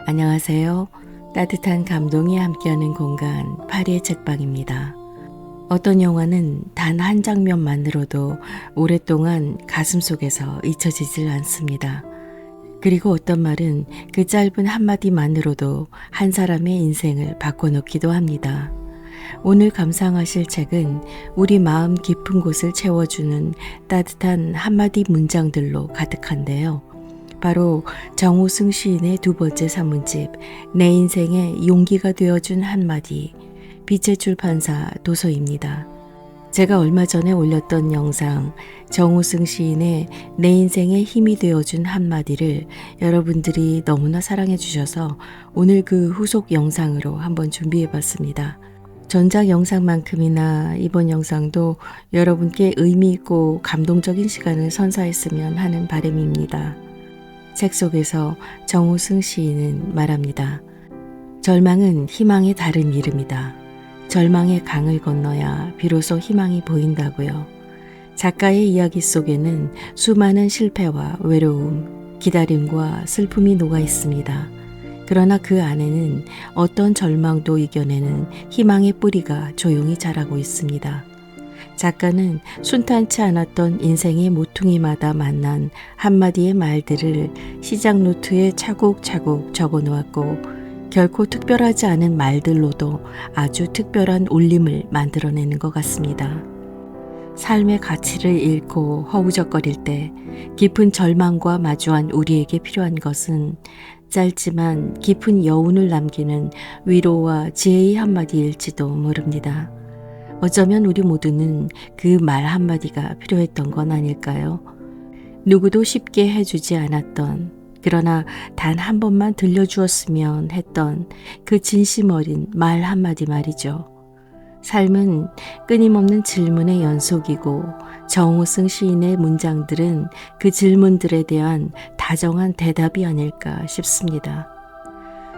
안녕하세요. 따뜻한 감동이 함께하는 공간 파리의 책방입니다. 어떤 영화는 단 한 장면만으로도 오랫동안 가슴속에서 잊혀지질 않습니다. 그리고 어떤 말은 그 짧은 한마디만으로도 한 사람의 인생을 바꿔놓기도 합니다. 오늘 감상하실 책은 우리 마음 깊은 곳을 채워주는 따뜻한 한마디 문장들로 가득한데요. 바로 정우승 시인의 두 번째 산문집 내 인생의 용기가 되어준 한마디, 빛의 출판사 도서입니다. 제가 얼마 전에 올렸던 영상 정우승 시인의 내 인생의 힘이 되어준 한마디를 여러분들이 너무나 사랑해 주셔서 오늘 그 후속 영상으로 한번 준비해 봤습니다. 전작 영상만큼이나 이번 영상도 여러분께 의미 있고 감동적인 시간을 선사했으면 하는 바람입니다. 책 속에서 정우승 시인은 말합니다. 절망은 희망의 다른 이름이다. 절망의 강을 건너야 비로소 희망이 보인다고요. 작가의 이야기 속에는 수많은 실패와 외로움, 기다림과 슬픔이 녹아 있습니다. 그러나 그 안에는 어떤 절망도 이겨내는 희망의 뿌리가 조용히 자라고 있습니다. 작가는 순탄치 않았던 인생의 모퉁이마다 만난 한마디의 말들을 시작 노트에 차곡차곡 적어 놓았고 결코 특별하지 않은 말들로도 아주 특별한 울림을 만들어내는 것 같습니다. 삶의 가치를 잃고 허우적거릴 때 깊은 절망과 마주한 우리에게 필요한 것은 짧지만 깊은 여운을 남기는 위로와 지혜의 한마디일지도 모릅니다. 어쩌면 우리 모두는 그 말 한마디가 필요했던 건 아닐까요? 누구도 쉽게 해주지 않았던, 그러나 단 한 번만 들려주었으면 했던 그 진심 어린 말 한마디 말이죠. 삶은 끊임없는 질문의 연속이고 정우승 시인의 문장들은 그 질문들에 대한 다정한 대답이 아닐까 싶습니다.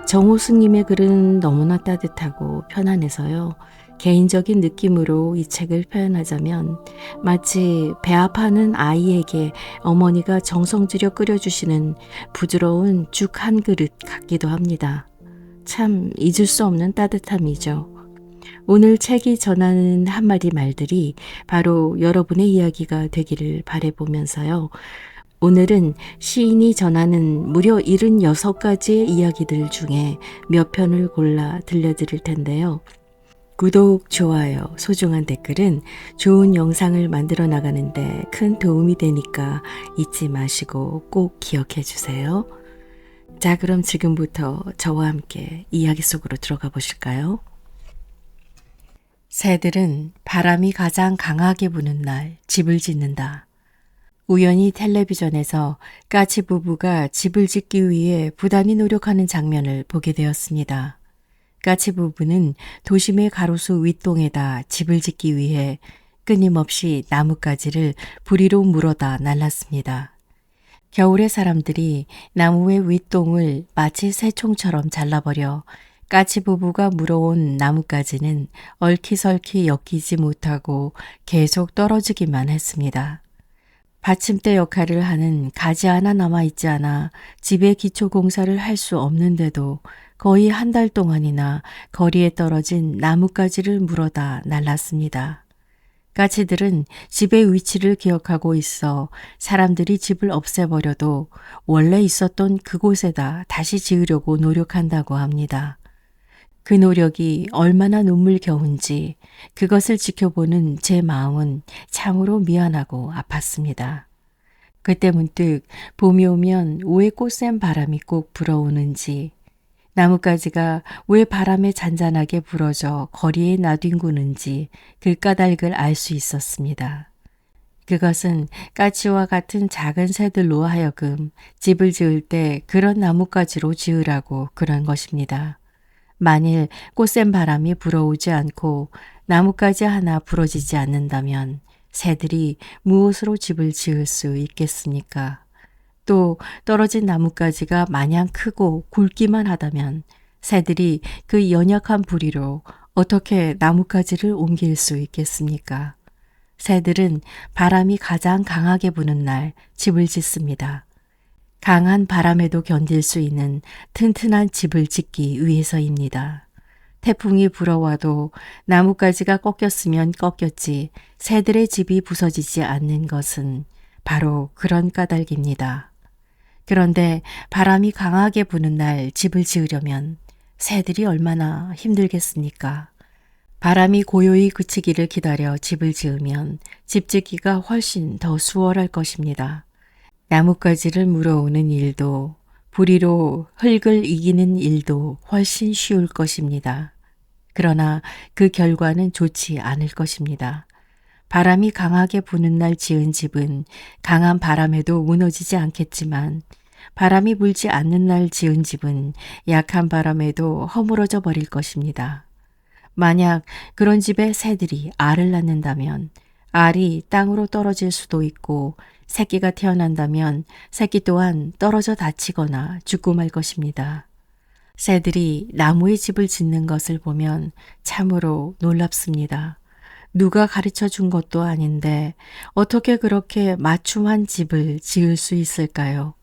정우승님의 글은 너무나 따뜻하고 편안해서요. 개인적인 느낌으로 이 책을 표현하자면 마치 배 아파하는 아이에게 어머니가 정성 들여 끓여주시는 부드러운 죽 한 그릇 같기도 합니다. 참 잊을 수 없는 따뜻함이죠. 오늘 책이 전하는 한마디 말들이 바로 여러분의 이야기가 되기를 바라보면서요. 오늘은 시인이 전하는 무려 76가지의 이야기들 중에 몇 편을 골라 들려드릴 텐데요. 구독, 좋아요, 소중한 댓글은 좋은 영상을 만들어 나가는데 큰 도움이 되니까 잊지 마시고 꼭 기억해 주세요. 자, 그럼 지금부터 저와 함께 이야기 속으로 들어가 보실까요? 새들은 바람이 가장 강하게 부는 날 집을 짓는다. 우연히 텔레비전에서 까치 부부가 집을 짓기 위해 부단히 노력하는 장면을 보게 되었습니다. 까치 부부는 도심의 가로수 윗동에다 집을 짓기 위해 끊임없이 나뭇가지를 부리로 물어다 날랐습니다. 겨울에 사람들이 나무의 윗동을 마치 새총처럼 잘라버려 까치 부부가 물어온 나뭇가지는 얼키설키 엮이지 못하고 계속 떨어지기만 했습니다. 받침대 역할을 하는 가지 하나 남아있지 않아 집에 기초공사를 할 수 없는데도 거의 한 달 동안이나 거리에 떨어진 나뭇가지를 물어다 날랐습니다. 까치들은 집의 위치를 기억하고 있어 사람들이 집을 없애버려도 원래 있었던 그곳에다 다시 지으려고 노력한다고 합니다. 그 노력이 얼마나 눈물겨운지 그것을 지켜보는 제 마음은 참으로 미안하고 아팠습니다. 그때 문득 봄이 오면 왜 꽃샘 바람이 꼭 불어오는지, 나뭇가지가 왜 바람에 잔잔하게 부러져 거리에 나뒹구는지 그 까닭을 알 수 있었습니다. 그것은 까치와 같은 작은 새들로 하여금 집을 지을 때 그런 나뭇가지로 지으라고 그런 것입니다. 만일 꽃샘 바람이 불어오지 않고 나뭇가지 하나 부러지지 않는다면 새들이 무엇으로 집을 지을 수 있겠습니까? 또 떨어진 나뭇가지가 마냥 크고 굵기만 하다면 새들이 그 연약한 부리로 어떻게 나뭇가지를 옮길 수 있겠습니까? 새들은 바람이 가장 강하게 부는 날 집을 짓습니다. 강한 바람에도 견딜 수 있는 튼튼한 집을 짓기 위해서입니다. 태풍이 불어와도 나뭇가지가 꺾였으면 꺾였지 새들의 집이 부서지지 않는 것은 바로 그런 까닭입니다. 그런데 바람이 강하게 부는 날 집을 지으려면 새들이 얼마나 힘들겠습니까? 바람이 고요히 그치기를 기다려 집을 지으면 집 짓기가 훨씬 더 수월할 것입니다. 나뭇가지를 물어오는 일도 부리로 흙을 이기는 일도 훨씬 쉬울 것입니다. 그러나 그 결과는 좋지 않을 것입니다. 바람이 강하게 부는 날 지은 집은 강한 바람에도 무너지지 않겠지만 바람이 불지 않는 날 지은 집은 약한 바람에도 허물어져 버릴 것입니다. 만약 그런 집에 새들이 알을 낳는다면 알이 땅으로 떨어질 수도 있고 새끼가 태어난다면 새끼 또한 떨어져 다치거나 죽고 말 것입니다. 새들이 나무에 집을 짓는 것을 보면 참으로 놀랍습니다. 누가 가르쳐 준 것도 아닌데 어떻게 그렇게 맞춤한 집을 지을 수 있을까요?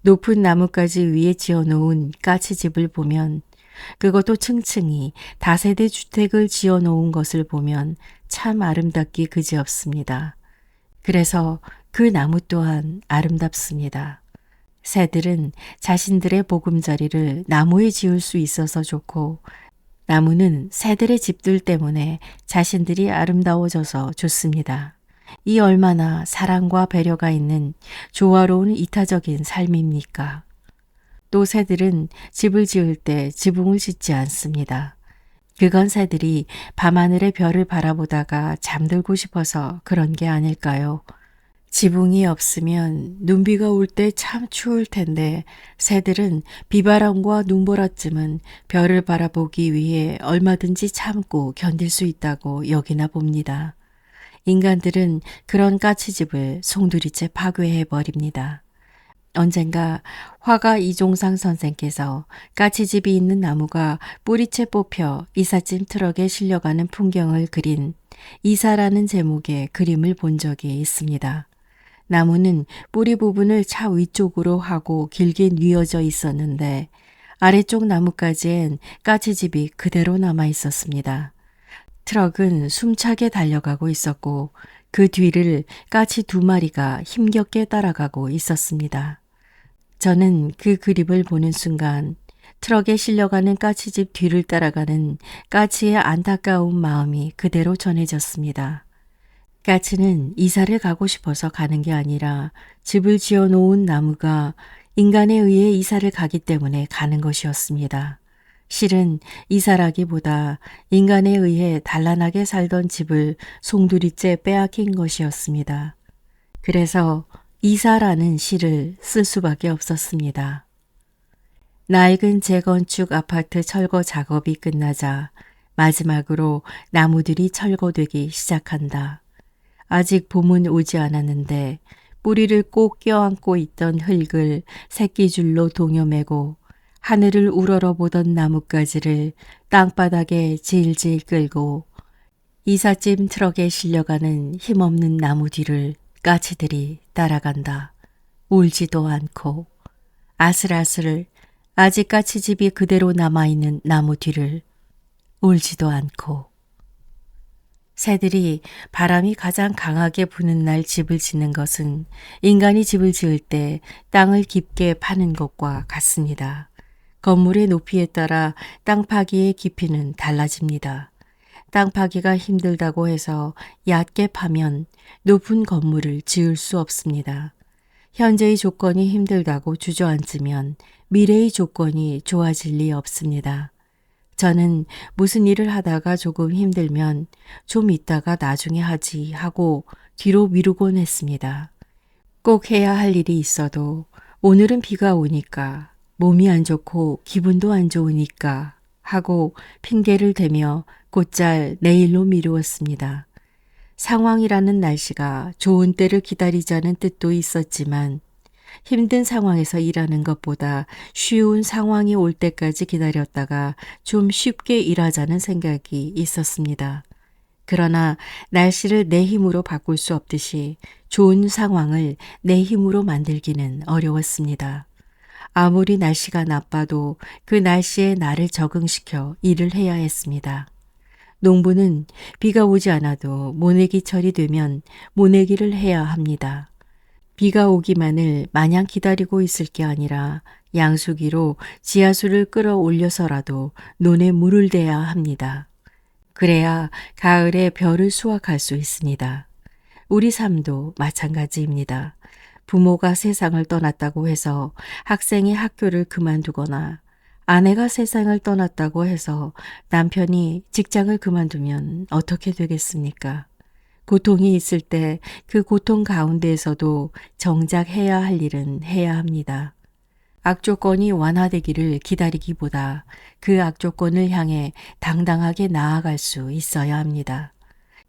높은 나뭇가지 위에 지어놓은 까치집을 보면 그것도 층층이 다세대 주택을 지어놓은 것을 보면 참 아름답기 그지없습니다. 그래서 그 나무 또한 아름답습니다. 새들은 자신들의 보금자리를 나무에 지을 수 있어서 좋고 나무는 새들의 집들 때문에 자신들이 아름다워져서 좋습니다. 이 얼마나 사랑과 배려가 있는 조화로운 이타적인 삶입니까? 또 새들은 집을 지을 때 지붕을 짓지 않습니다. 그건 새들이 밤하늘의 별을 바라보다가 잠들고 싶어서 그런 게 아닐까요? 지붕이 없으면 눈비가 올 때 참 추울 텐데 새들은 비바람과 눈보라쯤은 별을 바라보기 위해 얼마든지 참고 견딜 수 있다고 여기나 봅니다. 인간들은 그런 까치집을 송두리째 파괴해 버립니다. 언젠가 화가 이종상 선생께서 까치집이 있는 나무가 뿌리채 뽑혀 이삿짐 트럭에 실려가는 풍경을 그린 이사라는 제목의 그림을 본 적이 있습니다. 나무는 뿌리 부분을 차 위쪽으로 하고 길게 뉘어져 있었는데 아래쪽 나뭇가지엔 까치집이 그대로 남아 있었습니다. 트럭은 숨차게 달려가고 있었고 그 뒤를 까치 2마리가 힘겹게 따라가고 있었습니다. 저는 그 그림을 보는 순간 트럭에 실려가는 까치집 뒤를 따라가는 까치의 안타까운 마음이 그대로 전해졌습니다. 까치는 이사를 가고 싶어서 가는 게 아니라 집을 지어놓은 나무가 인간에 의해 이사를 가기 때문에 가는 것이었습니다. 실은 이사라기보다 인간에 의해 단란하게 살던 집을 송두리째 빼앗긴 것이었습니다. 그래서 이사라는 시를 쓸 수밖에 없었습니다. 낡은 재건축 아파트 철거 작업이 끝나자 마지막으로 나무들이 철거되기 시작한다. 아직 봄은 오지 않았는데 뿌리를 꼭 껴안고 있던 흙을 새끼줄로 동여매고 하늘을 우러러보던 나뭇가지를 땅바닥에 질질 끌고 이삿짐 트럭에 실려가는 힘없는 나무 뒤를 까치들이 따라간다. 울지도 않고 아슬아슬 아직 까치집이 그대로 남아있는 나무 뒤를 울지도 않고 새들이 바람이 가장 강하게 부는 날 집을 짓는 것은 인간이 집을 지을 때 땅을 깊게 파는 것과 같습니다. 건물의 높이에 따라 땅 파기의 깊이는 달라집니다. 땅 파기가 힘들다고 해서 얕게 파면 높은 건물을 지을 수 없습니다. 현재의 조건이 힘들다고 주저앉으면 미래의 조건이 좋아질 리 없습니다. 저는 무슨 일을 하다가 조금 힘들면 좀 있다가 나중에 하지 하고 뒤로 미루곤 했습니다. 꼭 해야 할 일이 있어도 오늘은 비가 오니까 몸이 안 좋고 기분도 안 좋으니까 하고 핑계를 대며 곧잘 내일로 미루었습니다. 상황이라는 날씨가 좋은 때를 기다리자는 뜻도 있었지만 힘든 상황에서 일하는 것보다 쉬운 상황이 올 때까지 기다렸다가 좀 쉽게 일하자는 생각이 있었습니다. 그러나 날씨를 내 힘으로 바꿀 수 없듯이 좋은 상황을 내 힘으로 만들기는 어려웠습니다. 아무리 날씨가 나빠도 그 날씨에 나를 적응시켜 일을 해야 했습니다. 농부는 비가 오지 않아도 모내기철이 되면 모내기를 해야 합니다. 비가 오기만을 마냥 기다리고 있을 게 아니라 양수기로 지하수를 끌어올려서라도 논에 물을 대야 합니다. 그래야 가을에 벼를 수확할 수 있습니다. 우리 삶도 마찬가지입니다. 부모가 세상을 떠났다고 해서 학생이 학교를 그만두거나 아내가 세상을 떠났다고 해서 남편이 직장을 그만두면 어떻게 되겠습니까? 고통이 있을 때 그 고통 가운데에서도 정작 해야 할 일은 해야 합니다. 악조건이 완화되기를 기다리기보다 그 악조건을 향해 당당하게 나아갈 수 있어야 합니다.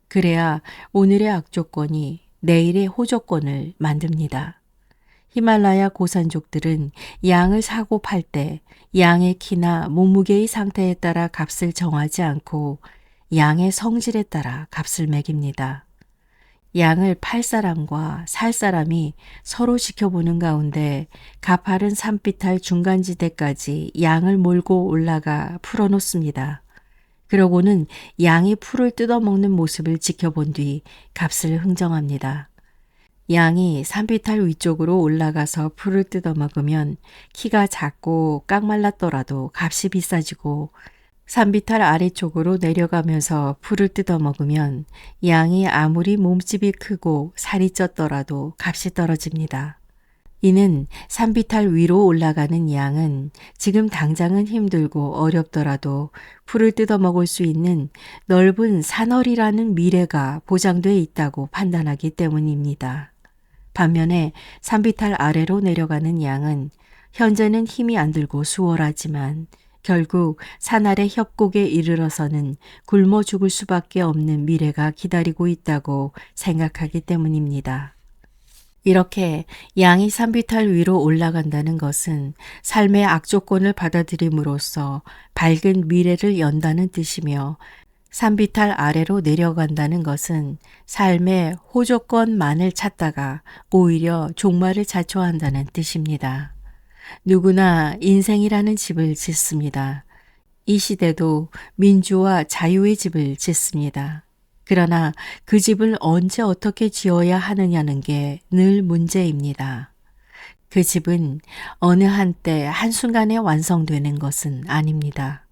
그래야 오늘의 악조건이 내일의 호조건을 만듭니다. 히말라야 고산족들은 양을 사고 팔 때 양의 키나 몸무게의 상태에 따라 값을 정하지 않고 양의 성질에 따라 값을 매깁니다. 양을 팔 사람과 살 사람이 서로 지켜보는 가운데 가파른 산비탈 중간지대까지 양을 몰고 올라가 풀어놓습니다. 그러고는 양이 풀을 뜯어먹는 모습을 지켜본 뒤 값을 흥정합니다. 양이 산비탈 위쪽으로 올라가서 풀을 뜯어먹으면 키가 작고 깡말랐더라도 값이 비싸지고 산비탈 아래쪽으로 내려가면서 풀을 뜯어먹으면 양이 아무리 몸집이 크고 살이 쪘더라도 값이 떨어집니다. 이는 산비탈 위로 올라가는 양은 지금 당장은 힘들고 어렵더라도 풀을 뜯어먹을 수 있는 넓은 산허리라는 미래가 보장돼 있다고 판단하기 때문입니다. 반면에 산비탈 아래로 내려가는 양은 현재는 힘이 안 들고 수월하지만 결국 산 아래 협곡에 이르러서는 굶어 죽을 수밖에 없는 미래가 기다리고 있다고 생각하기 때문입니다. 이렇게 양이 산비탈 위로 올라간다는 것은 삶의 악조건을 받아들임으로써 밝은 미래를 연다는 뜻이며 산비탈 아래로 내려간다는 것은 삶의 호조건만을 찾다가 오히려 종말을 자초한다는 뜻입니다. 누구나 인생이라는 집을 짓습니다. 이 시대도 민주와 자유의 집을 짓습니다. 그러나 그 집을 언제 어떻게 지어야 하느냐는 게 늘 문제입니다. 그 집은 어느 한때 한순간에 완성되는 것은 아닙니다.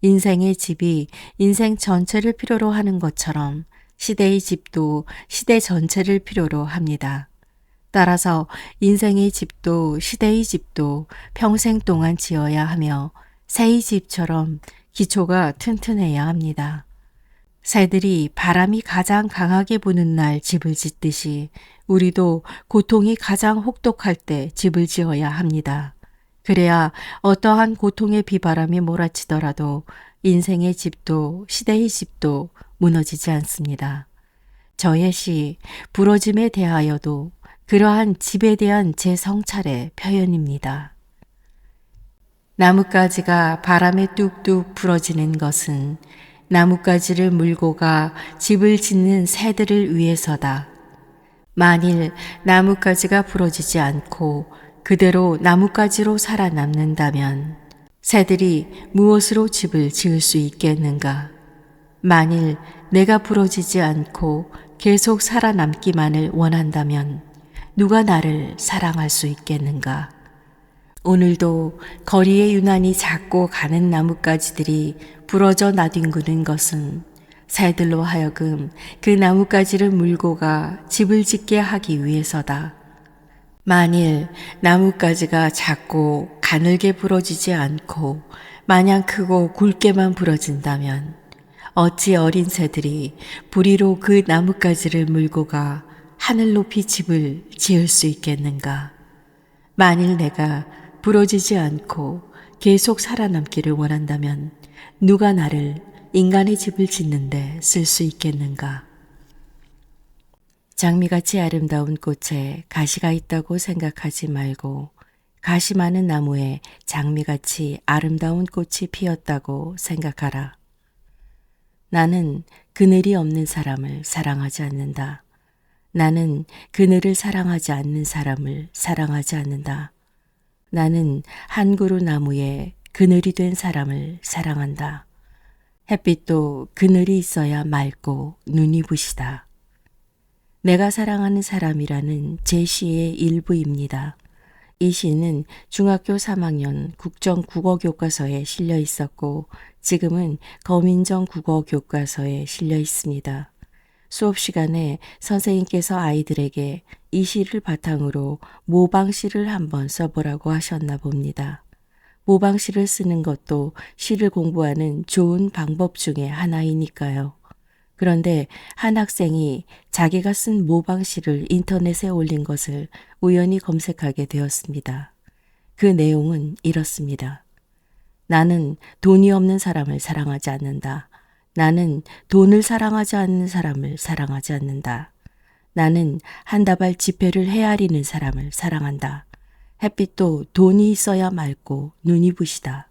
인생의 집이 인생 전체를 필요로 하는 것처럼 시대의 집도 시대 전체를 필요로 합니다. 따라서 인생의 집도 시대의 집도 평생 동안 지어야 하며 새의 집처럼 기초가 튼튼해야 합니다. 새들이 바람이 가장 강하게 부는 날 집을 짓듯이 우리도 고통이 가장 혹독할 때 집을 지어야 합니다. 그래야 어떠한 고통의 비바람이 몰아치더라도 인생의 집도 시대의 집도 무너지지 않습니다. 저의 시 부러짐에 대하여도 그러한 집에 대한 제 성찰의 표현입니다. 나뭇가지가 바람에 뚝뚝 부러지는 것은 나뭇가지를 물고 가 집을 짓는 새들을 위해서다. 만일 나뭇가지가 부러지지 않고 그대로 나뭇가지로 살아남는다면 새들이 무엇으로 집을 지을 수 있겠는가? 만일 내가 부러지지 않고 계속 살아남기만을 원한다면 누가 나를 사랑할 수 있겠는가? 오늘도 거리에 유난히 작고 가는 나뭇가지들이 부러져 나뒹구는 것은 새들로 하여금 그 나뭇가지를 물고 가 집을 짓게 하기 위해서다. 만일 나뭇가지가 작고 가늘게 부러지지 않고 마냥 크고 굵게만 부러진다면 어찌 어린 새들이 부리로 그 나뭇가지를 물고 가 하늘 높이 집을 지을 수 있겠는가? 만일 내가 부러지지 않고 계속 살아남기를 원한다면 누가 나를 인간의 집을 짓는데 쓸 수 있겠는가? 장미같이 아름다운 꽃에 가시가 있다고 생각하지 말고 가시 많은 나무에 장미같이 아름다운 꽃이 피었다고 생각하라. 나는 그늘이 없는 사람을 사랑하지 않는다. 나는 그늘을 사랑하지 않는 사람을 사랑하지 않는다. 나는 한 그루 나무에 그늘이 된 사람을 사랑한다. 햇빛도 그늘이 있어야 맑고 눈이 부시다. 내가 사랑하는 사람이라는 제 시의 일부입니다. 이 시는 중학교 3학년 국정 국어 교과서에 실려 있었고 지금은 검인정 국어 교과서에 실려 있습니다. 수업 시간에 선생님께서 아이들에게 이 시를 바탕으로 모방시를 한번 써보라고 하셨나 봅니다. 모방시를 쓰는 것도 시를 공부하는 좋은 방법 중에 하나이니까요. 그런데 한 학생이 자기가 쓴 모방시를 인터넷에 올린 것을 우연히 검색하게 되었습니다. 그 내용은 이렇습니다. 나는 돈이 없는 사람을 사랑하지 않는다. 나는 돈을 사랑하지 않는 사람을 사랑하지 않는다. 나는 한 다발 지폐를 헤아리는 사람을 사랑한다. 햇빛도 돈이 있어야 맑고 눈이 부시다.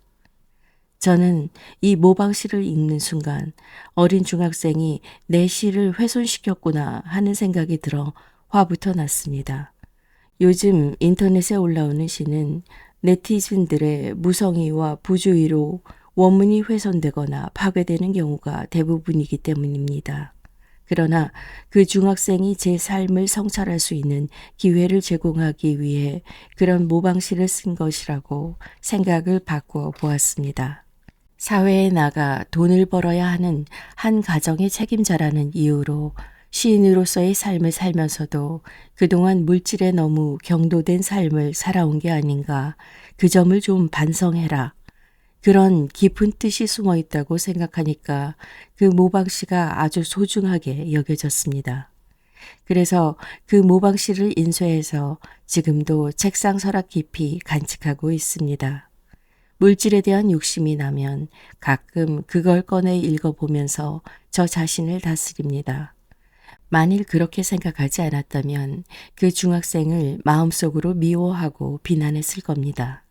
저는 이 모방시를 읽는 순간 어린 중학생이 내 시를 훼손시켰구나 하는 생각이 들어 화부터 났습니다. 요즘 인터넷에 올라오는 시는 네티즌들의 무성의와 부주의로 원문이 훼손되거나 파괴되는 경우가 대부분이기 때문입니다. 그러나 그 중학생이 제 삶을 성찰할 수 있는 기회를 제공하기 위해 그런 모방시를 쓴 것이라고 생각을 바꾸어 보았습니다. 사회에 나가 돈을 벌어야 하는 한 가정의 책임자라는 이유로 시인으로서의 삶을 살면서도 그동안 물질에 너무 경도된 삶을 살아온 게 아닌가, 그 점을 좀 반성해라. 그런 깊은 뜻이 숨어 있다고 생각하니까 그 모방시가 아주 소중하게 여겨졌습니다. 그래서 그 모방시를 인쇄해서 지금도 책상 서랍 깊이 간직하고 있습니다. 물질에 대한 욕심이 나면 가끔 그걸 꺼내 읽어보면서 저 자신을 다스립니다. 만일 그렇게 생각하지 않았다면 그 중학생을 마음속으로 미워하고 비난했을 겁니다.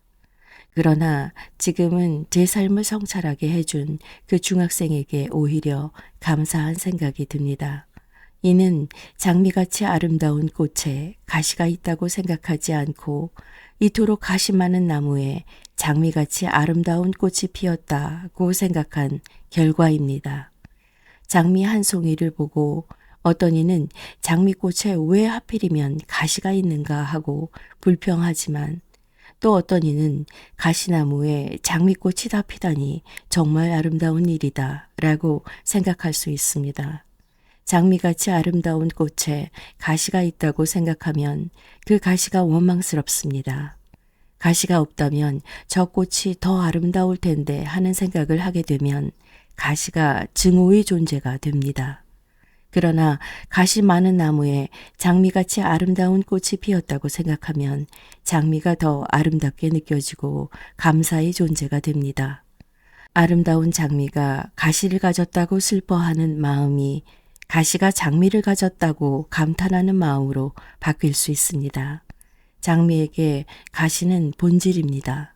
그러나 지금은 제 삶을 성찰하게 해준 그 중학생에게 오히려 감사한 생각이 듭니다. 이는 장미같이 아름다운 꽃에 가시가 있다고 생각하지 않고 이토록 가시 많은 나무에 장미같이 아름다운 꽃이 피었다고 생각한 결과입니다. 장미 한 송이를 보고 어떤 이는 장미꽃에 왜 하필이면 가시가 있는가 하고 불평하지만 또 어떤 이는 가시나무에 장미꽃이 다 피다니 정말 아름다운 일이다 라고 생각할 수 있습니다. 장미같이 아름다운 꽃에 가시가 있다고 생각하면 그 가시가 원망스럽습니다. 가시가 없다면 저 꽃이 더 아름다울 텐데 하는 생각을 하게 되면 가시가 증오의 존재가 됩니다. 그러나 가시 많은 나무에 장미같이 아름다운 꽃이 피었다고 생각하면 장미가 더 아름답게 느껴지고 감사의 존재가 됩니다. 아름다운 장미가 가시를 가졌다고 슬퍼하는 마음이 가시가 장미를 가졌다고 감탄하는 마음으로 바뀔 수 있습니다. 장미에게 가시는 본질입니다.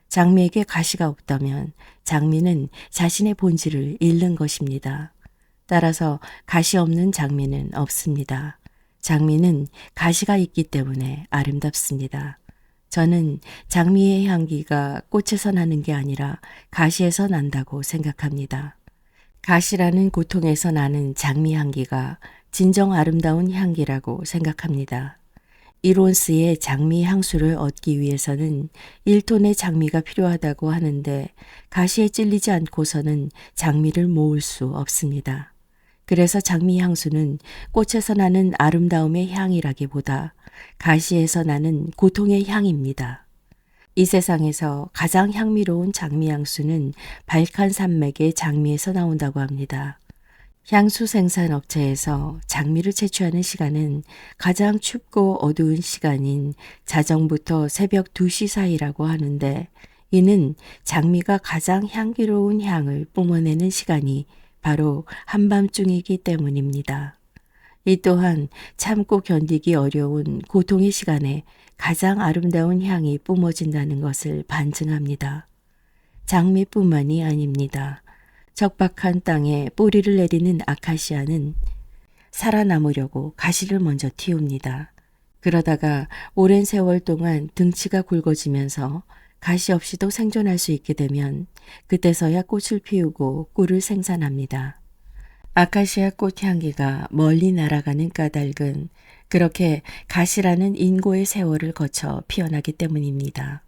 장미에게 가시가 없다면 장미는 자신의 본질을 잃는 것입니다. 따라서 가시 없는 장미는 없습니다. 장미는 가시가 있기 때문에 아름답습니다. 저는 장미의 향기가 꽃에서 나는 게 아니라 가시에서 난다고 생각합니다. 가시라는 고통에서 나는 장미 향기가 진정 아름다운 향기라고 생각합니다. 1온스의 장미 향수를 얻기 위해서는 1톤의 장미가 필요하다고 하는데 가시에 찔리지 않고서는 장미를 모을 수 없습니다. 그래서 장미 향수는 꽃에서 나는 아름다움의 향이라기보다 가시에서 나는 고통의 향입니다. 이 세상에서 가장 향미로운 장미 향수는 발칸 산맥의 장미에서 나온다고 합니다. 향수 생산 업체에서 장미를 채취하는 시간은 가장 춥고 어두운 시간인 자정부터 새벽 2시 사이라고 하는데 이는 장미가 가장 향기로운 향을 뿜어내는 시간이 바로 한밤중이기 때문입니다. 이 또한 참고 견디기 어려운 고통의 시간에 가장 아름다운 향이 뿜어진다는 것을 반증합니다. 장미뿐만이 아닙니다. 적박한 땅에 뿌리를 내리는 아카시아는 살아남으려고 가시를 먼저 틔웁니다. 그러다가 오랜 세월 동안 등치가 굵어지면서 가시 없이도 생존할 수 있게 되면 그때서야 꽃을 피우고 꿀을 생산합니다. 아카시아 꽃 향기가 멀리 날아가는 까닭은 그렇게 가시라는 인고의 세월을 거쳐 피어나기 때문입니다.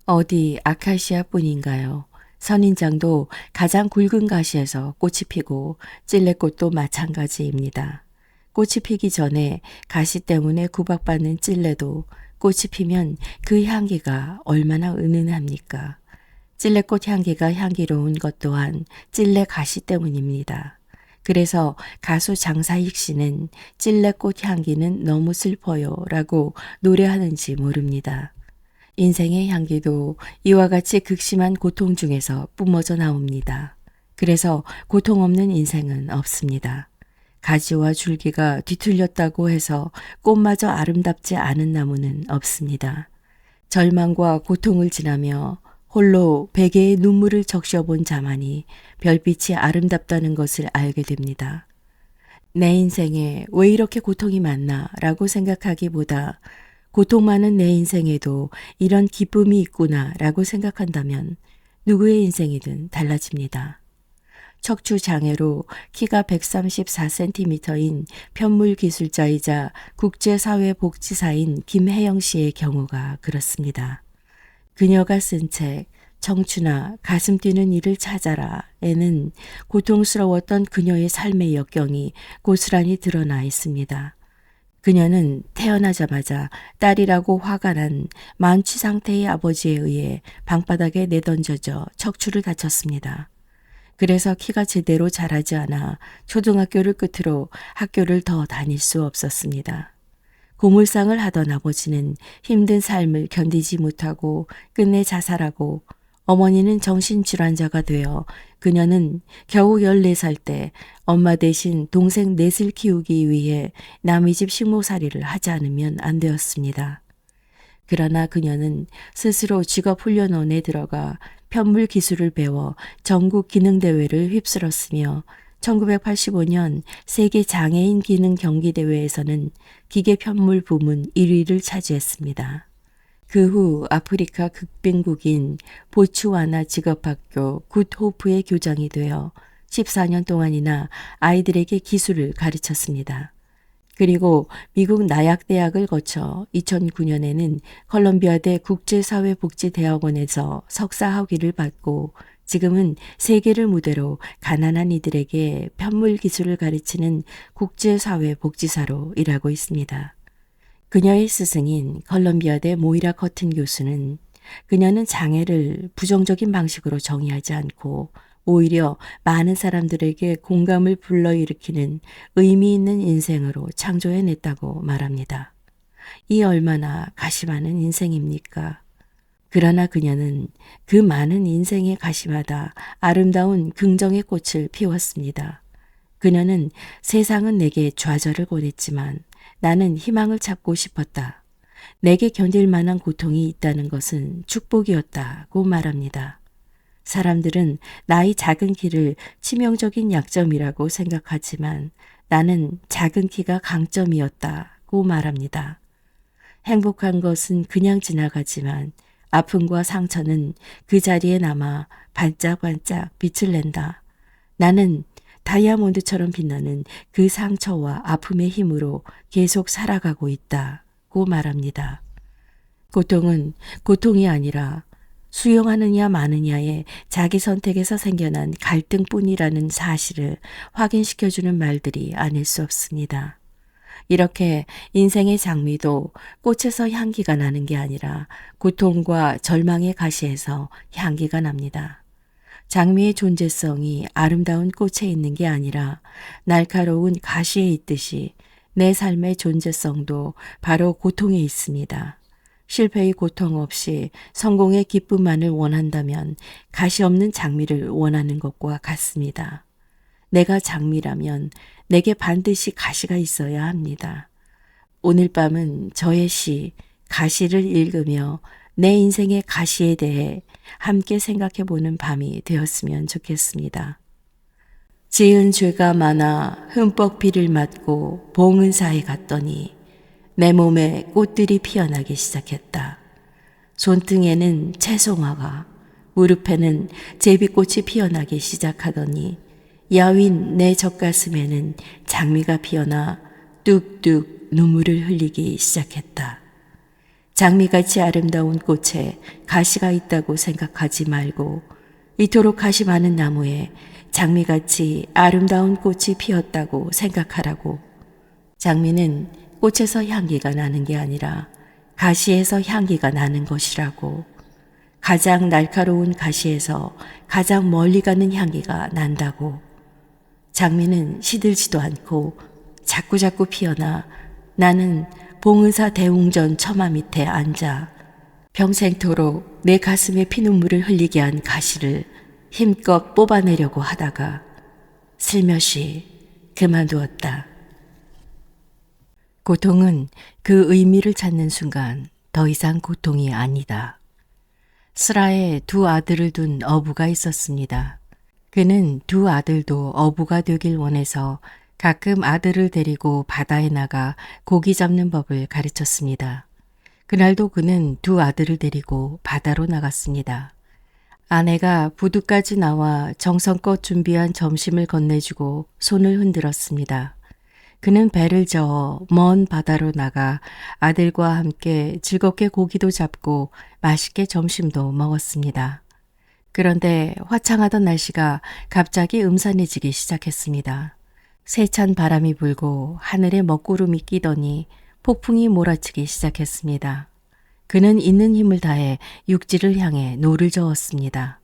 어디 아카시아뿐인가요? 선인장도 가장 굵은 가시에서 꽃이 피고 찔레꽃도 마찬가지입니다. 꽃이 피기 전에 가시 때문에 구박받는 찔레도 꽃이 피면 그 향기가 얼마나 은은합니까? 찔레꽃 향기가 향기로운 것 또한 찔레 가시 때문입니다. 그래서 가수 장사익 씨는 찔레꽃 향기는 너무 슬퍼요 라고 노래하는지 모릅니다. 인생의 향기도 이와 같이 극심한 고통 중에서 뿜어져 나옵니다. 그래서 고통 없는 인생은 없습니다. 가지와 줄기가 뒤틀렸다고 해서 꽃마저 아름답지 않은 나무는 없습니다. 절망과 고통을 지나며 홀로 베개에 눈물을 적셔본 자만이 별빛이 아름답다는 것을 알게 됩니다. 내 인생에 왜 이렇게 고통이 많나 라고 생각하기보다 고통 많은 내 인생에도 이런 기쁨이 있구나 라고 생각한다면 누구의 인생이든 달라집니다. 척추 장애로 키가 134cm인 편물기술자이자 국제사회복지사인 김혜영 씨의 경우가 그렇습니다. 그녀가 쓴 책 청춘아 가슴 뛰는 일을 찾아라에는 고통스러웠던 그녀의 삶의 역경이 고스란히 드러나 있습니다. 그녀는 태어나자마자 딸이라고 화가 난 만취 상태의 아버지에 의해 방바닥에 내던져져 척추를 다쳤습니다. 그래서 키가 제대로 자라지 않아 초등학교를 끝으로 학교를 더 다닐 수 없었습니다. 고물상을 하던 아버지는 힘든 삶을 견디지 못하고 끝내 자살하고 어머니는 정신질환자가 되어 그녀는 겨우 14살 때 엄마 대신 동생 넷을 키우기 위해 남의 집 식모살이를 하지 않으면 안 되었습니다. 그러나 그녀는 스스로 직업훈련원에 들어가 편물 기술을 배워 전국 기능대회를 휩쓸었으며 1985년 세계 장애인 기능 경기대회에서는 기계 편물 부문 1위를 차지했습니다. 그 후 아프리카 극빈국인 보츠와나 직업학교 굿호프의 교장이 되어 14년 동안이나 아이들에게 기술을 가르쳤습니다. 그리고 미국 나약대학을 거쳐 2009년에는 컬럼비아대 국제사회복지대학원에서 석사 학위를 받고 지금은 세계를 무대로 가난한 이들에게 편물 기술을 가르치는 국제사회복지사로 일하고 있습니다. 그녀의 스승인 컬럼비아대 모이라 커튼 교수는 그녀는 장애를 부정적인 방식으로 정의하지 않고 오히려 많은 사람들에게 공감을 불러일으키는 의미 있는 인생으로 창조해냈다고 말합니다. 이 얼마나 가시 많은 인생입니까? 그러나 그녀는 그 많은 인생의 가시마다 아름다운 긍정의 꽃을 피웠습니다. 그녀는 세상은 내게 좌절을 보냈지만 나는 희망을 찾고 싶었다. 내게 견딜 만한 고통이 있다는 것은 축복이었다고 말합니다. 사람들은 나의 작은 키를 치명적인 약점이라고 생각하지만 나는 작은 키가 강점이었다고 말합니다. 행복한 것은 그냥 지나가지만 아픔과 상처는 그 자리에 남아 반짝반짝 빛을 낸다. 나는 다이아몬드처럼 빛나는 그 상처와 아픔의 힘으로 계속 살아가고 있다고 말합니다. 고통은 고통이 아니라 수용하느냐 마느냐의 자기 선택에서 생겨난 갈등뿐이라는 사실을 확인시켜주는 말들이 아닐 수 없습니다. 이렇게 인생의 장미도 꽃에서 향기가 나는 게 아니라 고통과 절망의 가시에서 향기가 납니다. 장미의 존재성이 아름다운 꽃에 있는 게 아니라 날카로운 가시에 있듯이 내 삶의 존재성도 바로 고통에 있습니다. 실패의 고통 없이 성공의 기쁨만을 원한다면 가시 없는 장미를 원하는 것과 같습니다. 내가 장미라면 내게 반드시 가시가 있어야 합니다. 오늘 밤은 저의 시 가시를 읽으며 내 인생의 가시에 대해 함께 생각해보는 밤이 되었으면 좋겠습니다. 지은 죄가 많아 흠뻑 비를 맞고 봉은사에 갔더니 내 몸에 꽃들이 피어나기 시작했다. 손등에는 채송화가, 무릎에는 제비꽃이 피어나기 시작하더니 야윈 내 젖가슴에는 장미가 피어나 뚝뚝 눈물을 흘리기 시작했다. 장미같이 아름다운 꽃에 가시가 있다고 생각하지 말고 이토록 가시 많은 나무에 장미같이 아름다운 꽃이 피었다고 생각하라고. 장미는 꽃에서 향기가 나는 게 아니라 가시에서 향기가 나는 것이라고. 가장 날카로운 가시에서 가장 멀리 가는 향기가 난다고. 장미는 시들지도 않고 자꾸자꾸 피어나 나는 봉은사 대웅전 처마 밑에 앉아 평생토록 내 가슴에 피눈물을 흘리게 한 가시를 힘껏 뽑아내려고 하다가 슬며시 그만두었다. 고통은 그 의미를 찾는 순간 더 이상 고통이 아니다. 스라에 두 아들을 둔 어부가 있었습니다. 그는 두 아들도 어부가 되길 원해서 가끔 아들을 데리고 바다에 나가 고기 잡는 법을 가르쳤습니다. 그날도 그는 두 아들을 데리고 바다로 나갔습니다. 아내가 부두까지 나와 정성껏 준비한 점심을 건네주고 손을 흔들었습니다. 그는 배를 저어 먼 바다로 나가 아들과 함께 즐겁게 고기도 잡고 맛있게 점심도 먹었습니다. 그런데 화창하던 날씨가 갑자기 음산해지기 시작했습니다. 세찬 바람이 불고 하늘에 먹구름이 끼더니 폭풍이 몰아치기 시작했습니다. 그는 있는 힘을 다해 육지를 향해 노를 저었습니다.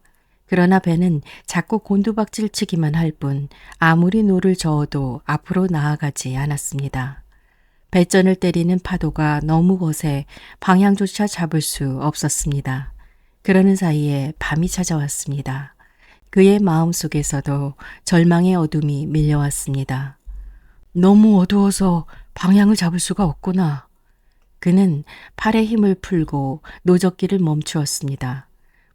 그러나 배는 자꾸 곤두박질 치기만 할 뿐 아무리 노를 저어도 앞으로 나아가지 않았습니다. 배전을 때리는 파도가 너무 거세 방향조차 잡을 수 없었습니다. 그러는 사이에 밤이 찾아왔습니다. 그의 마음속에서도 절망의 어둠이 밀려왔습니다. 너무 어두워서 방향을 잡을 수가 없구나. 그는 팔에 힘을 풀고 노젓기를 멈추었습니다.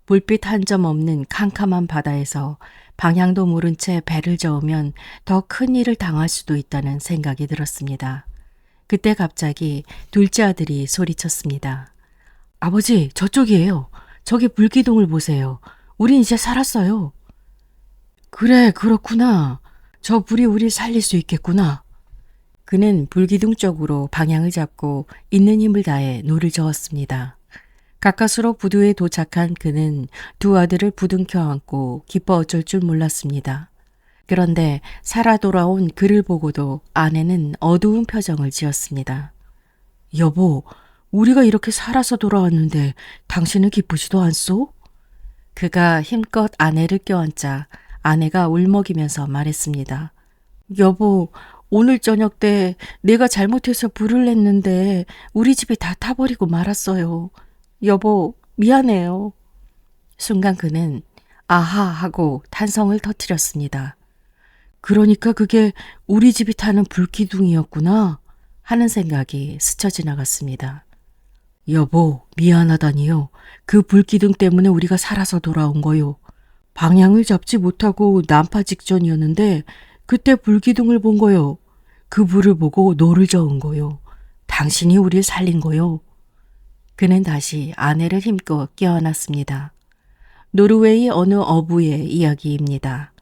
불빛 한 점 없는 캄캄한 바다에서 방향도 모른 채 배를 저으면 더 큰 일을 당할 수도 있다는 생각이 들었습니다. 그때 갑자기 둘째 아들이 소리쳤습니다. 아버지, 저쪽이에요. 저기 불기둥을 보세요. 우린 이제 살았어요. 그래, 그렇구나. 저 불이 우리 살릴 수 있겠구나. 그는 불기둥 쪽으로 방향을 잡고 있는 힘을 다해 노를 저었습니다. 가까스로 부두에 도착한 그는 두 아들을 부둥켜 안고 기뻐 어쩔 줄 몰랐습니다. 그런데 살아 돌아온 그를 보고도 아내는 어두운 표정을 지었습니다. 여보, 우리가 이렇게 살아서 돌아왔는데 당신은 기쁘지도 않소? 그가 힘껏 아내를 껴안자 아내가 울먹이면서 말했습니다. 여보, 오늘 저녁 때 내가 잘못해서 불을 냈는데 우리 집이 다 타버리고 말았어요. 여보, 미안해요. 순간 그는 아하 하고 탄성을 터뜨렸습니다. 그러니까 그게 우리 집이 타는 불기둥이었구나 하는 생각이 스쳐 지나갔습니다. 여보, 미안하다니요. 그 불기둥 때문에 우리가 살아서 돌아온 거요. 방향을 잡지 못하고 난파 직전이었는데 그때 불기둥을 본 거요. 그 불을 보고 노를 저은 거요. 당신이 우리를 살린 거요. 그는 다시 아내를 힘껏 껴안았습니다. 노르웨이 어느 어부의 이야기입니다.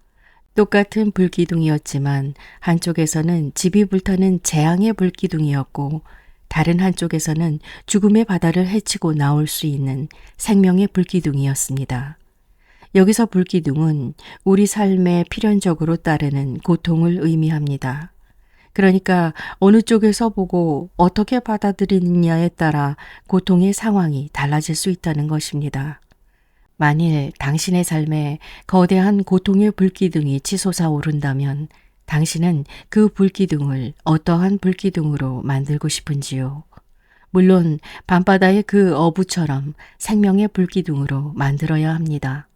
똑같은 불기둥이었지만 한쪽에서는 집이 불타는 재앙의 불기둥이었고 다른 한쪽에서는 죽음의 바다를 헤치고 나올 수 있는 생명의 불기둥이었습니다. 여기서 불기둥은 우리 삶에 필연적으로 따르는 고통을 의미합니다. 그러니까 어느 쪽에서 보고 어떻게 받아들이느냐에 따라 고통의 상황이 달라질 수 있다는 것입니다. 만일 당신의 삶에 거대한 고통의 불기둥이 치솟아 오른다면 당신은 그 불기둥을 어떠한 불기둥으로 만들고 싶은지요? 물론 밤바다의 그 어부처럼 생명의 불기둥으로 만들어야 합니다.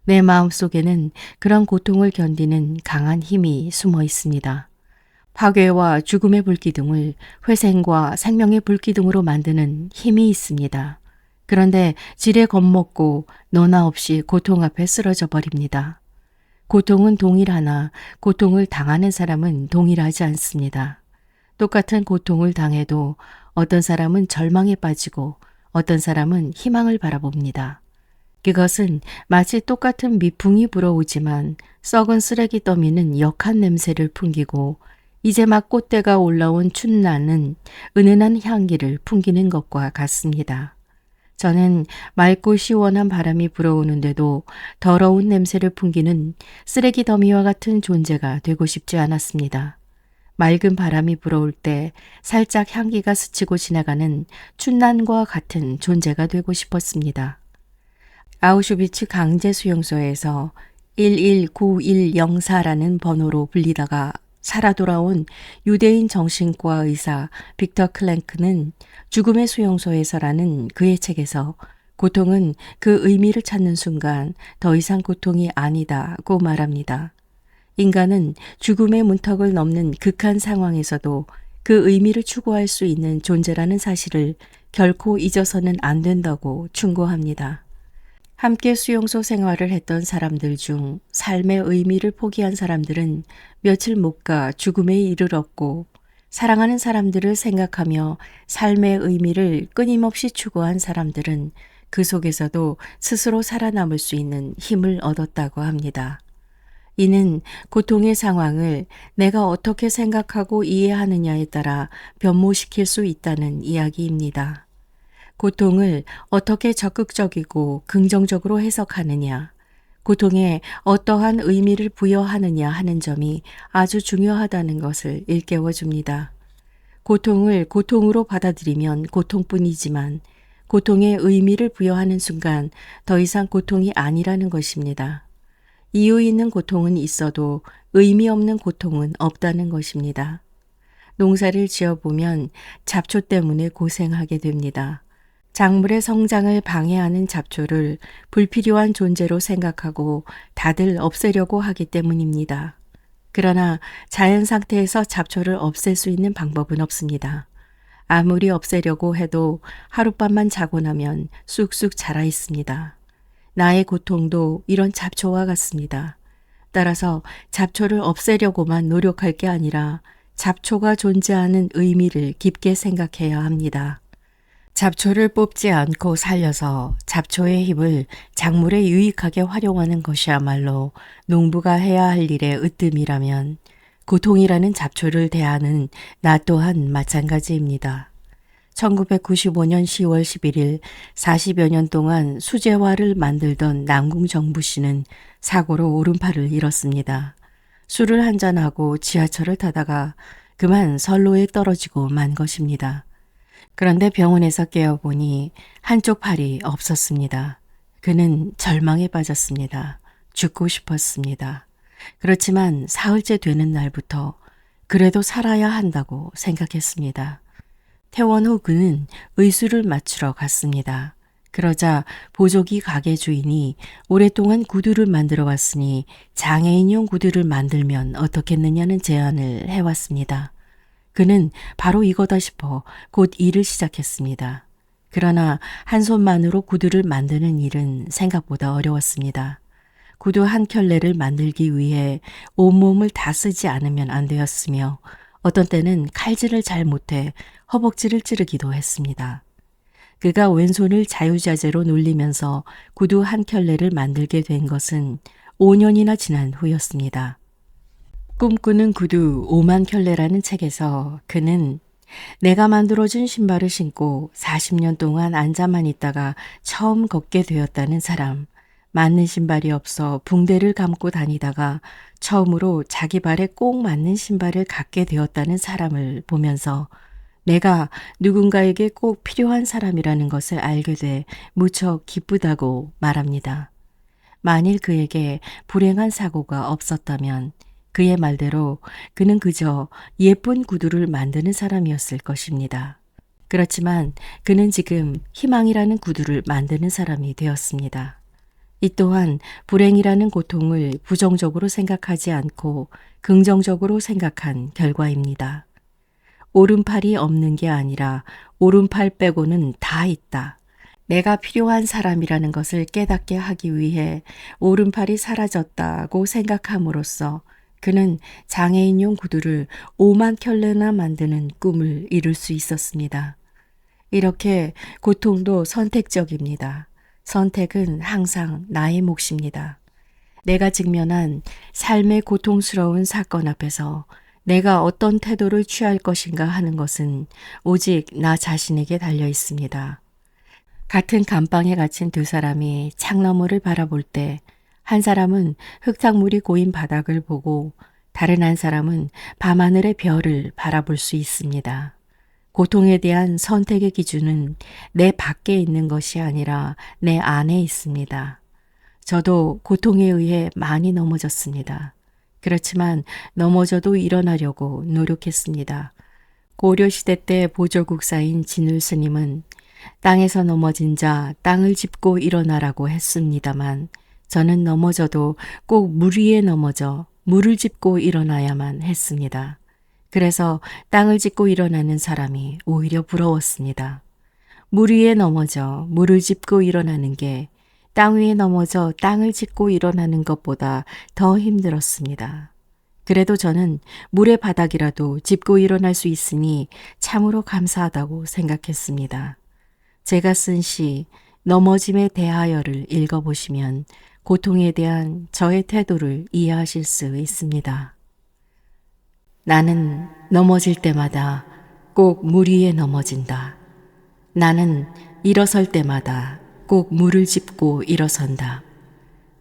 내 마음속에는 그런 고통을 견디는 강한 힘이 숨어 있습니다. 파괴와 죽음의 불기둥을 회생과 생명의 불기둥으로 만드는 힘이 있습니다. 그런데 지레 겁먹고 너나 없이 고통 앞에 쓰러져 버립니다. 고통은 동일하나 고통을 당하는 사람은 동일하지 않습니다. 똑같은 고통을 당해도 어떤 사람은 절망에 빠지고 어떤 사람은 희망을 바라봅니다. 그것은 마치 똑같은 미풍이 불어오지만 썩은 쓰레기 더미는 역한 냄새를 풍기고 이제 막 꽃대가 올라온 춘나는 은은한 향기를 풍기는 것과 같습니다. 저는 맑고 시원한 바람이 불어오는데도 더러운 냄새를 풍기는 쓰레기 더미와 같은 존재가 되고 싶지 않았습니다. 맑은 바람이 불어올 때 살짝 향기가 스치고 지나가는 춘난과 같은 존재가 되고 싶었습니다. 아우슈비츠 강제 수용소에서 119104라는 번호로 불리다가 살아 돌아온 유대인 정신과 의사 빅터 클랭크는 죽음의 수용소에서라는 그의 책에서 고통은 그 의미를 찾는 순간 더 이상 고통이 아니다고 말합니다. 인간은 죽음의 문턱을 넘는 극한 상황에서도 그 의미를 추구할 수 있는 존재라는 사실을 결코 잊어서는 안 된다고 충고합니다. 함께 수용소 생활을 했던 사람들 중 삶의 의미를 포기한 사람들은 며칠 못 가 죽음에 이르렀고 사랑하는 사람들을 생각하며 삶의 의미를 끊임없이 추구한 사람들은 그 속에서도 스스로 살아남을 수 있는 힘을 얻었다고 합니다. 이는 고통의 상황을 내가 어떻게 생각하고 이해하느냐에 따라 변모시킬 수 있다는 이야기입니다. 고통을 어떻게 적극적이고 긍정적으로 해석하느냐, 고통에 어떠한 의미를 부여하느냐 하는 점이 아주 중요하다는 것을 일깨워 줍니다. 고통을 고통으로 받아들이면 고통뿐이지만 고통에 의미를 부여하는 순간 더 이상 고통이 아니라는 것입니다. 이유 있는 고통은 있어도 의미 없는 고통은 없다는 것입니다. 농사를 지어보면 잡초 때문에 고생하게 됩니다. 작물의 성장을 방해하는 잡초를 불필요한 존재로 생각하고 다들 없애려고 하기 때문입니다. 그러나 자연 상태에서 잡초를 없앨 수 있는 방법은 없습니다. 아무리 없애려고 해도 하룻밤만 자고 나면 쑥쑥 자라 있습니다. 나의 고통도 이런 잡초와 같습니다. 따라서 잡초를 없애려고만 노력할 게 아니라 잡초가 존재하는 의미를 깊게 생각해야 합니다. 잡초를 뽑지 않고 살려서 잡초의 힘을 작물에 유익하게 활용하는 것이야말로 농부가 해야 할 일의 으뜸이라면 고통이라는 잡초를 대하는 나 또한 마찬가지입니다. 1995년 10월 11일 40여 년 동안 수제화를 만들던 남궁 정부 씨는 사고로 오른팔을 잃었습니다. 술을 한잔하고 지하철을 타다가 그만 선로에 떨어지고 만 것입니다. 그런데 병원에서 깨어보니 한쪽 팔이 없었습니다. 그는 절망에 빠졌습니다. 죽고 싶었습니다. 그렇지만 사흘째 되는 날부터 그래도 살아야 한다고 생각했습니다. 퇴원 후 그는 의수를 맞추러 갔습니다. 그러자 보조기 가게 주인이 오랫동안 구두를 만들어 왔으니 장애인용 구두를 만들면 어떻겠느냐는 제안을 해왔습니다. 그는 바로 이거다 싶어 곧 일을 시작했습니다. 그러나 한 손만으로 구두를 만드는 일은 생각보다 어려웠습니다. 구두 한 켤레를 만들기 위해 온몸을 다 쓰지 않으면 안 되었으며 어떤 때는 칼질을 잘 못해 허벅지를 찌르기도 했습니다. 그가 왼손을 자유자재로 놀리면서 구두 한 켤레를 만들게 된 것은 5년이나 지난 후였습니다. 꿈꾸는 구두 5만 켤레라는 책에서 그는 내가 만들어준 신발을 신고 40년 동안 앉아만 있다가 처음 걷게 되었다는 사람, 맞는 신발이 없어 붕대를 감고 다니다가 처음으로 자기 발에 꼭 맞는 신발을 갖게 되었다는 사람을 보면서 내가 누군가에게 꼭 필요한 사람이라는 것을 알게 돼 무척 기쁘다고 말합니다. 만일 그에게 불행한 사고가 없었다면 그의 말대로 그는 그저 예쁜 구두를 만드는 사람이었을 것입니다. 그렇지만 그는 지금 희망이라는 구두를 만드는 사람이 되었습니다. 이 또한 불행이라는 고통을 부정적으로 생각하지 않고 긍정적으로 생각한 결과입니다. 오른팔이 없는 게 아니라 오른팔 빼고는 다 있다. 내가 필요한 사람이라는 것을 깨닫게 하기 위해 오른팔이 사라졌다고 생각함으로써 그는 장애인용 구두를 5만 켤레나 만드는 꿈을 이룰 수 있었습니다. 이렇게 고통도 선택적입니다. 선택은 항상 나의 몫입니다. 내가 직면한 삶의 고통스러운 사건 앞에서 내가 어떤 태도를 취할 것인가 하는 것은 오직 나 자신에게 달려 있습니다. 같은 감방에 갇힌 두 사람이 창너머를 바라볼 때 한 사람은 흙탕물이 고인 바닥을 보고 다른 한 사람은 밤하늘의 별을 바라볼 수 있습니다. 고통에 대한 선택의 기준은 내 밖에 있는 것이 아니라 내 안에 있습니다. 저도 고통에 의해 많이 넘어졌습니다. 그렇지만 넘어져도 일어나려고 노력했습니다. 고려시대 때 보조국사인 진울 스님은 땅에서 넘어진 자 땅을 짚고 일어나라고 했습니다만 저는 넘어져도 꼭 물 위에 넘어져 물을 짚고 일어나야만 했습니다. 그래서 땅을 짚고 일어나는 사람이 오히려 부러웠습니다. 물 위에 넘어져 물을 짚고 일어나는 게 땅 위에 넘어져 땅을 짚고 일어나는 것보다 더 힘들었습니다. 그래도 저는 물의 바닥이라도 짚고 일어날 수 있으니 참으로 감사하다고 생각했습니다. 제가 쓴 시 넘어짐에 대하여를 읽어보시면 고통에 대한 저의 태도를 이해하실 수 있습니다. 나는 넘어질 때마다 꼭 물 위에 넘어진다. 나는 일어설 때마다 꼭 물을 짚고 일어선다.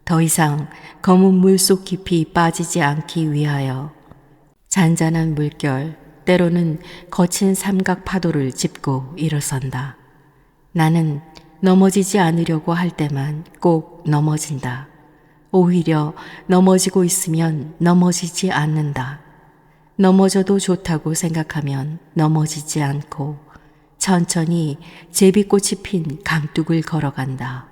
더 이상 검은 물속 깊이 빠지지 않기 위하여 잔잔한 물결, 때로는 거친 삼각 파도를 짚고 일어선다. 나는 넘어지지 않으려고 할 때만 꼭 넘어진다. 오히려 넘어지고 있으면 넘어지지 않는다. 넘어져도 좋다고 생각하면 넘어지지 않고 천천히 제비꽃이 핀 강둑을 걸어간다.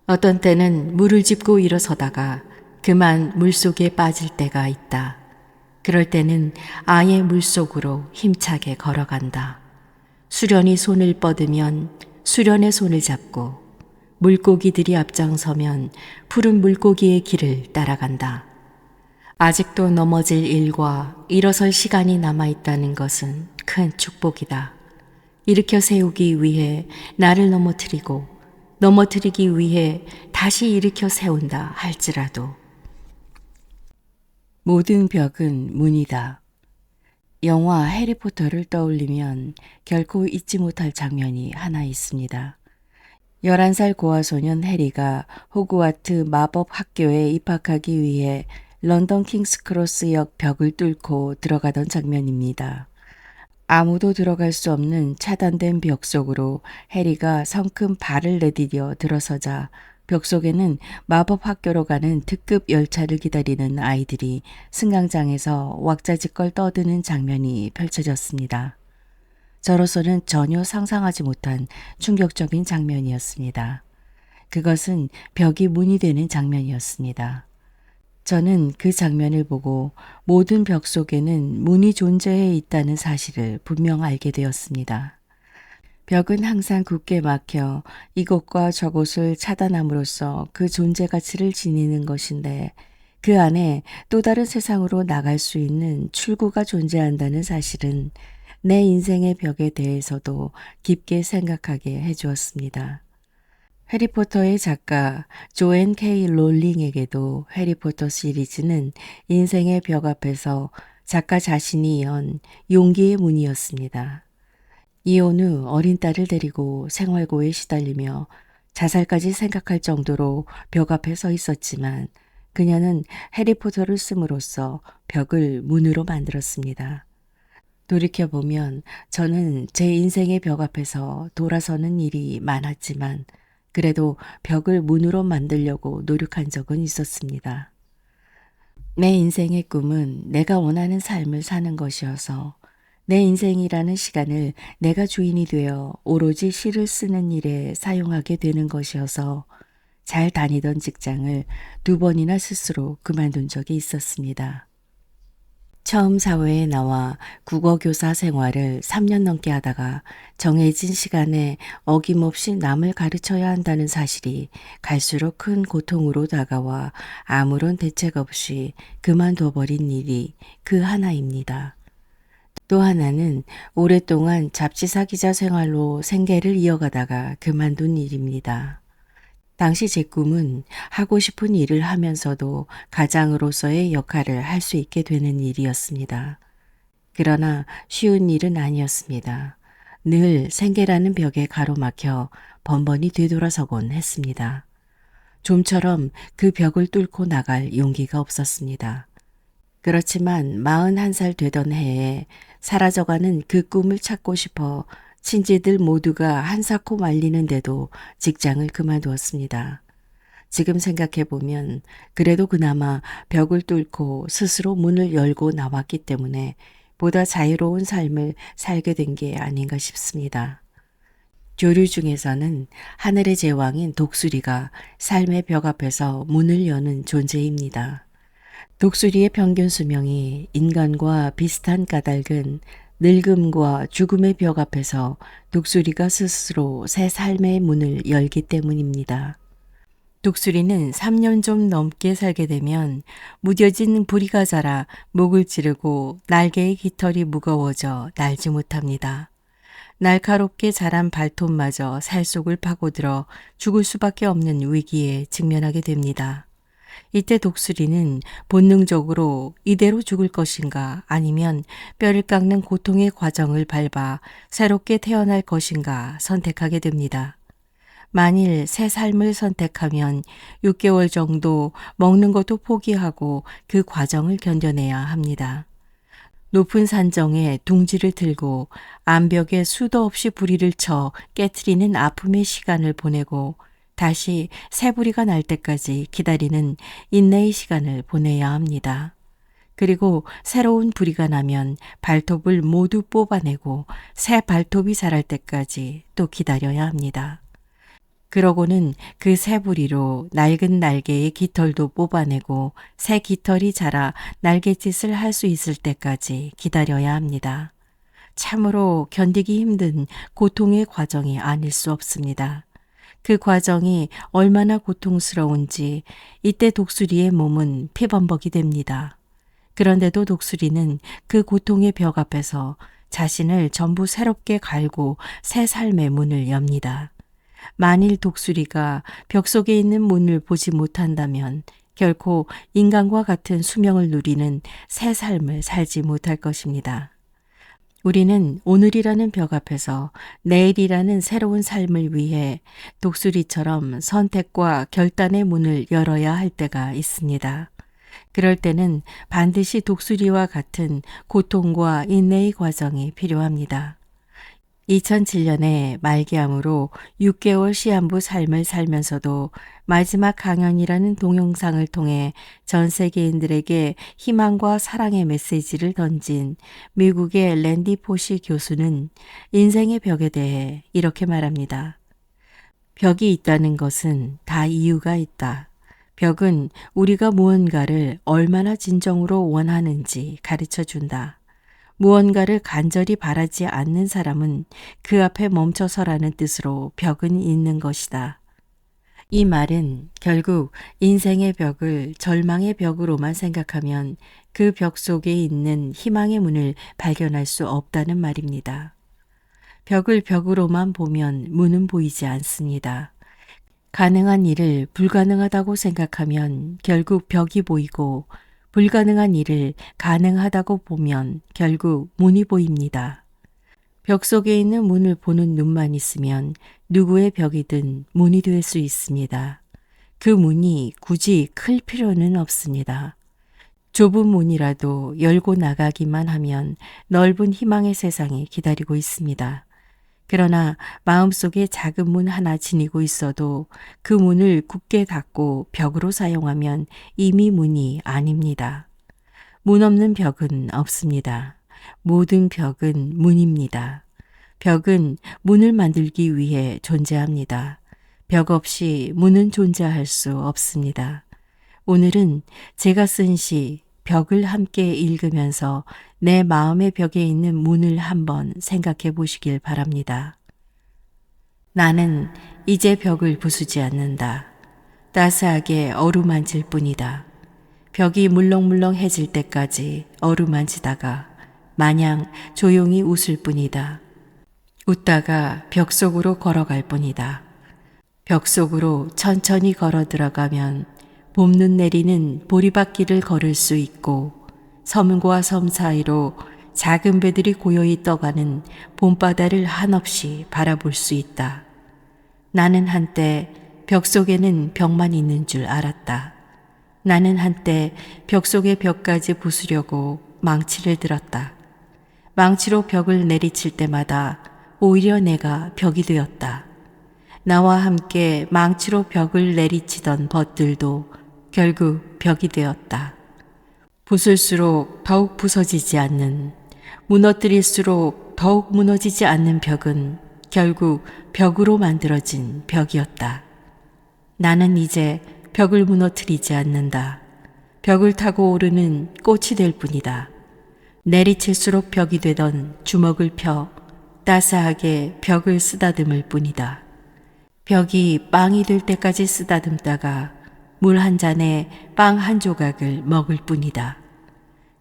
어떤 때는 물을 짚고 일어서다가 그만 물속에 빠질 때가 있다. 그럴 때는 아예 물속으로 힘차게 걸어간다. 수련이 손을 뻗으면 수련의 손을 잡고 물고기들이 앞장서면 푸른 물고기의 길을 따라간다. 아직도 넘어질 일과 일어설 시간이 남아있다는 것은 큰 축복이다. 일으켜 세우기 위해 나를 넘어뜨리기 위해 다시 일으켜 세운다 할지라도. 모든 벽은 문이다. 영화 해리포터를 떠올리면 결코 잊지 못할 장면이 하나 있습니다. 11살 고아소년 해리가 호그와트 마법 학교에 입학하기 위해 런던 킹스크로스역 벽을 뚫고 들어가던 장면입니다. 아무도 들어갈 수 없는 차단된 벽 속으로 해리가 성큼 발을 내디뎌 들어서자 벽 속에는 마법 학교로 가는 특급 열차를 기다리는 아이들이 승강장에서 왁자지껄 떠드는 장면이 펼쳐졌습니다. 저로서는 전혀 상상하지 못한 충격적인 장면이었습니다. 그것은 벽이 문이 되는 장면이었습니다. 저는 그 장면을 보고 모든 벽 속에는 문이 존재해 있다는 사실을 분명 알게 되었습니다. 벽은 항상 굳게 막혀 이곳과 저곳을 차단함으로써 그 존재 가치를 지니는 것인데 그 안에 또 다른 세상으로 나갈 수 있는 출구가 존재한다는 사실은 내 인생의 벽에 대해서도 깊게 생각하게 해주었습니다. 해리포터의 작가 조앤 K. 롤링에게도 해리포터 시리즈는 인생의 벽 앞에서 작가 자신이 연 용기의 문이었습니다. 이혼 후 어린 딸을 데리고 생활고에 시달리며 자살까지 생각할 정도로 벽 앞에 서 있었지만 그녀는 해리포터를 씀으로써 벽을 문으로 만들었습니다. 돌이켜보면 저는 제 인생의 벽 앞에서 돌아서는 일이 많았지만 그래도 벽을 문으로 만들려고 노력한 적은 있었습니다. 내 인생의 꿈은 내가 원하는 삶을 사는 것이어서 내 인생이라는 시간을 내가 주인이 되어 오로지 시를 쓰는 일에 사용하게 되는 것이어서 잘 다니던 직장을 2번이나 스스로 그만둔 적이 있었습니다. 처음 사회에 나와 국어교사 생활을 3년 넘게 하다가 정해진 시간에 어김없이 남을 가르쳐야 한다는 사실이 갈수록 큰 고통으로 다가와 아무런 대책 없이 그만둬버린 일이 그 하나입니다. 또 하나는 오랫동안 잡지사 기자 생활로 생계를 이어가다가 그만둔 일입니다. 당시 제 꿈은 하고 싶은 일을 하면서도 가장으로서의 역할을 할 수 있게 되는 일이었습니다. 그러나 쉬운 일은 아니었습니다. 늘 생계라는 벽에 가로막혀 번번이 되돌아서곤 했습니다. 좀처럼 그 벽을 뚫고 나갈 용기가 없었습니다. 그렇지만 41살 되던 해에 사라져가는 그 꿈을 찾고 싶어 친지들 모두가 한사코 말리는데도 직장을 그만두었습니다. 지금 생각해보면 그래도 그나마 벽을 뚫고 스스로 문을 열고 나왔기 때문에 보다 자유로운 삶을 살게 된 게 아닌가 싶습니다. 조류 중에서는 하늘의 제왕인 독수리가 삶의 벽 앞에서 문을 여는 존재입니다. 독수리의 평균 수명이 인간과 비슷한 까닭은 늙음과 죽음의 벽 앞에서 독수리가 스스로 새 삶의 문을 열기 때문입니다. 독수리는 3년 좀 넘게 살게 되면 무뎌진 부리가 자라 목을 찌르고 날개의 깃털이 무거워져 날지 못합니다. 날카롭게 자란 발톱마저 살 속을 파고들어 죽을 수밖에 없는 위기에 직면하게 됩니다. 이때 독수리는 본능적으로 이대로 죽을 것인가 아니면 뼈를 깎는 고통의 과정을 밟아 새롭게 태어날 것인가 선택하게 됩니다. 만일 새 삶을 선택하면 6개월 정도 먹는 것도 포기하고 그 과정을 견뎌내야 합니다. 높은 산정에 둥지를 들고 암벽에 수도 없이 부리를 쳐 깨트리는 아픔의 시간을 보내고 다시 새 부리가 날 때까지 기다리는 인내의 시간을 보내야 합니다. 그리고 새로운 부리가 나면 발톱을 모두 뽑아내고 새 발톱이 자랄 때까지 또 기다려야 합니다. 그러고는 그 새 부리로 낡은 날개의 깃털도 뽑아내고 새 깃털이 자라 날갯짓을 할 수 있을 때까지 기다려야 합니다. 참으로 견디기 힘든 고통의 과정이 아닐 수 없습니다. 그 과정이 얼마나 고통스러운지 이때 독수리의 몸은 피범벅이 됩니다. 그런데도 독수리는 그 고통의 벽 앞에서 자신을 전부 새롭게 갈고 새 삶의 문을 엽니다. 만일 독수리가 벽 속에 있는 문을 보지 못한다면 결코 인간과 같은 수명을 누리는 새 삶을 살지 못할 것입니다. 우리는 오늘이라는 벽 앞에서 내일이라는 새로운 삶을 위해 독수리처럼 선택과 결단의 문을 열어야 할 때가 있습니다. 그럴 때는 반드시 독수리와 같은 고통과 인내의 과정이 필요합니다. 2007년에 말기암으로 6개월 시한부 삶을 살면서도 마지막 강연이라는 동영상을 통해 전 세계인들에게 희망과 사랑의 메시지를 던진 미국의 랜디 포시 교수는 인생의 벽에 대해 이렇게 말합니다. 벽이 있다는 것은 다 이유가 있다. 벽은 우리가 무언가를 얼마나 진정으로 원하는지 가르쳐 준다. 무언가를 간절히 바라지 않는 사람은 그 앞에 멈춰서라는 뜻으로 벽은 있는 것이다. 이 말은 결국 인생의 벽을 절망의 벽으로만 생각하면 그 벽 속에 있는 희망의 문을 발견할 수 없다는 말입니다. 벽을 벽으로만 보면 문은 보이지 않습니다. 가능한 일을 불가능하다고 생각하면 결국 벽이 보이고 불가능한 일을 가능하다고 보면 결국 문이 보입니다. 벽 속에 있는 문을 보는 눈만 있으면 누구의 벽이든 문이 될 수 있습니다. 그 문이 굳이 클 필요는 없습니다. 좁은 문이라도 열고 나가기만 하면 넓은 희망의 세상이 기다리고 있습니다. 그러나 마음속에 작은 문 하나 지니고 있어도 그 문을 굳게 닫고 벽으로 사용하면 이미 문이 아닙니다. 문 없는 벽은 없습니다. 모든 벽은 문입니다. 벽은 문을 만들기 위해 존재합니다. 벽 없이 문은 존재할 수 없습니다. 오늘은 제가 쓴 시 벽을 함께 읽으면서 내 마음의 벽에 있는 문을 한번 생각해 보시길 바랍니다. 나는 이제 벽을 부수지 않는다. 따스하게 어루만질 뿐이다. 벽이 물렁물렁해질 때까지 어루만지다가 마냥 조용히 웃을 뿐이다. 웃다가 벽 속으로 걸어갈 뿐이다. 벽 속으로 천천히 걸어 들어가면 봄눈 내리는 보리밭길을 걸을 수 있고 섬과 섬 사이로 작은 배들이 고요히 떠가는 봄바다를 한없이 바라볼 수 있다. 나는 한때 벽 속에는 벽만 있는 줄 알았다. 나는 한때 벽 속의 벽까지 부수려고 망치를 들었다. 망치로 벽을 내리칠 때마다 오히려 내가 벽이 되었다. 나와 함께 망치로 벽을 내리치던 벗들도 결국 벽이 되었다. 부술수록 더욱 부서지지 않는, 무너뜨릴수록 더욱 무너지지 않는 벽은 결국 벽으로 만들어진 벽이었다. 나는 이제 벽을 무너뜨리지 않는다. 벽을 타고 오르는 꽃이 될 뿐이다. 내리칠수록 벽이 되던 주먹을 펴 따스하게 벽을 쓰다듬을 뿐이다. 벽이 빵이 될 때까지 쓰다듬다가 물 한 잔에 빵 한 조각을 먹을 뿐이다.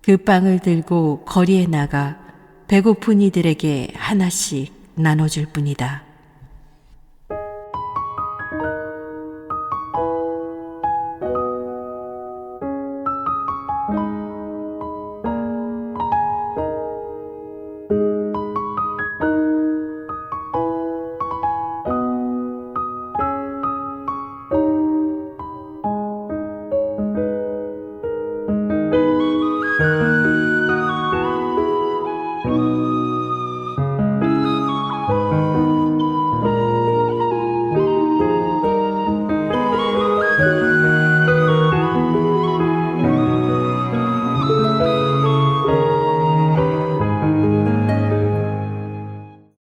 그 빵을 들고 거리에 나가 배고픈 이들에게 하나씩 나눠줄 뿐이다.